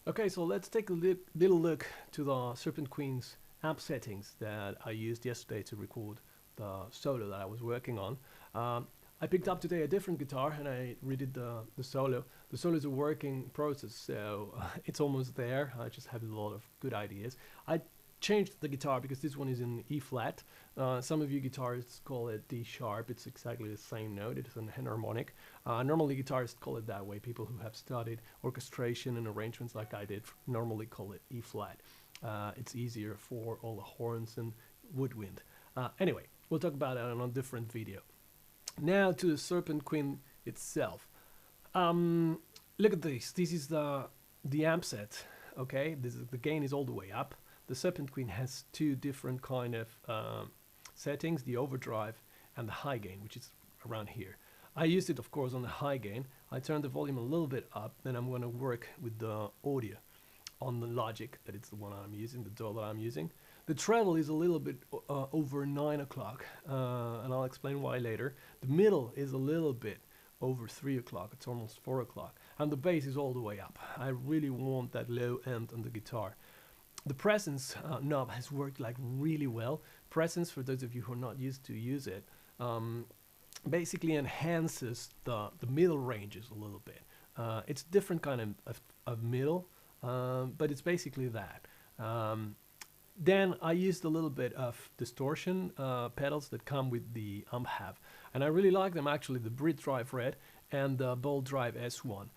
Okay, so let's take a little look to the Serpent Queen's amp settings that I used yesterday to record the solo that I was working on. I picked up today a different guitar and I redid the solo. The solo is a working process, so it's almost there. I just have a lot of good ideas. I changed the guitar because this one is in E flat. Some of you guitarists call it D sharp. It's exactly the same note. It's an enharmonic. Normally guitarists call it that way. People who have studied orchestration and arrangements like I did normally call it E flat. It's easier for all the horns and woodwind. Anyway, we'll talk about that on a different video. Now to the Serpent Queen itself. Look at this. This is the amp set. Okay, the gain is all the way up. The Serpent Queen has two different kind of settings, the overdrive and the high gain, which is around here. I used it, of course, on the high gain. I turned the volume a little bit up, then I'm going to work with the audio on the Logic, that it's the one I'm using, the DAW that I'm using. The treble is a little bit over 9 o'clock, and I'll explain why later. The middle is a little bit over 3 o'clock, it's almost 4 o'clock, and the bass is all the way up. I really want that low end on the guitar. The presence knob has worked like really well. Presence, for those of you who are not used to use it, basically enhances the middle ranges a little bit. It's different kind of middle, but it's basically that. Then I used a little bit of distortion pedals that come with the amphub, and I really like them actually, the Brit Drive Red and the Bolt Drive S1.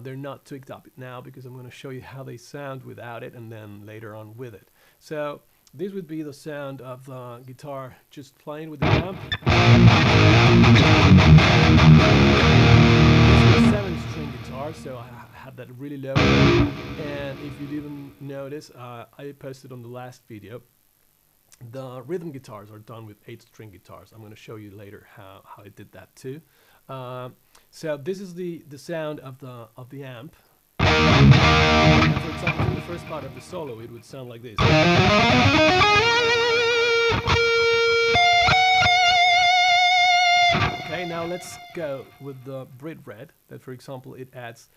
They're not tweaked up now because I'm going to show you how they sound without it and then later on with it. So this would be the sound of the guitar just playing with the amp. This is a 7-string guitar, so I had that really low. And if you didn't notice, I posted on the last video, the rhythm guitars are done with 8-string guitars. I'm going to show you later how I did that too. So this is the sound of the amp. And for example, in the first part of the solo, it would sound like this. Okay, now let's go with the Brit Red. That, for example, it adds.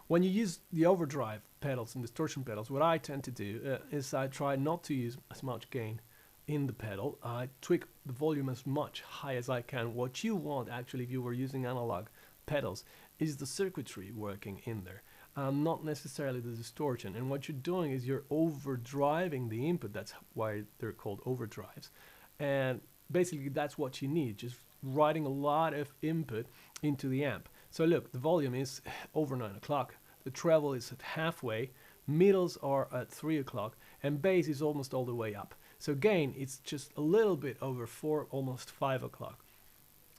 When you use the overdrive pedals and distortion pedals, what I tend to do is I try not to use as much gain in the pedal. I tweak the volume as much high as I can. What you want actually, if you were using analog pedals, is the circuitry working in there, not necessarily the distortion. And what you're doing is you're overdriving the input. That's why they're called overdrives. And basically that's what you need, just writing a lot of input into the amp. So look, the volume is over 9 o'clock, the treble is at halfway, middles are at 3 o'clock, and bass is almost all the way up. So gain, it's just a little bit over 4, almost 5 o'clock.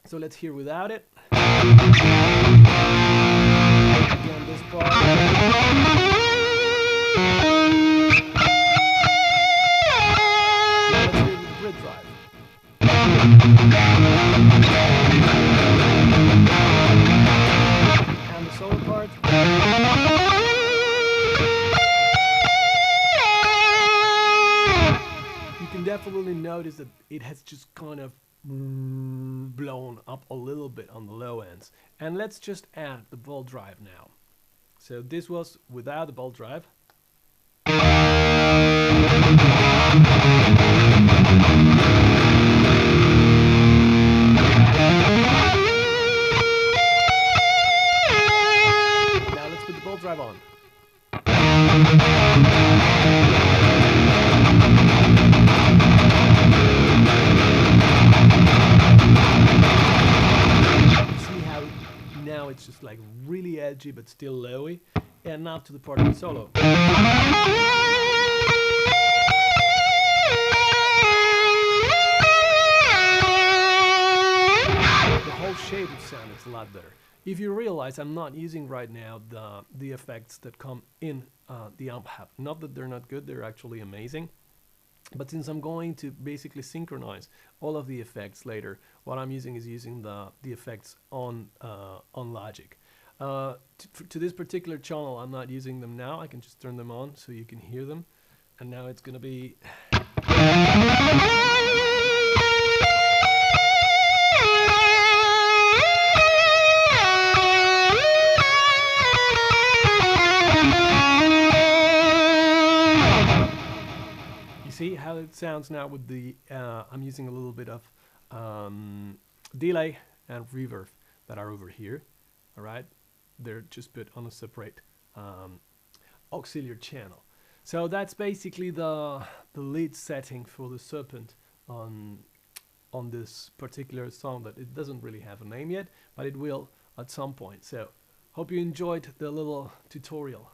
So let's hear without it. Again, this part. Now let's hear with the Brit Drive. And the solo part. You can definitely notice that it has just kind of blown up a little bit on the low ends. And let's just add the Bolt Drive now. So this was without the Bolt Drive. Now let's put the Bolt Drive on. Now it's just like really edgy but still lowy. And now to the part of the solo. The whole shape of sound is a lot better. If you realize I'm not using right now the effects that come in the amphub. Not that they're not good, they're actually amazing. But since I'm going to basically synchronize all of the effects later, what I'm using is using the effects on Logic. To this particular channel, I'm not using them now. I can just turn them on so you can hear them. And now it's going to be... how it sounds now with the, I'm using a little bit of delay and reverb that are over here. All right, they're just put on a separate auxiliary channel. So that's basically the lead setting for the Serpent on this particular song that it doesn't really have a name yet, but it will at some point. So hope you enjoyed the little tutorial.